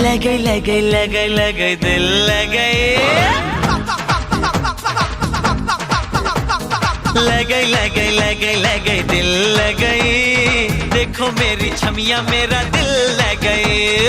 लगे लगे लगे लगे दिल लगे, लगे लगे लगे लगे दिल लगे। देखो मेरी छमिया मेरा दिल लगे।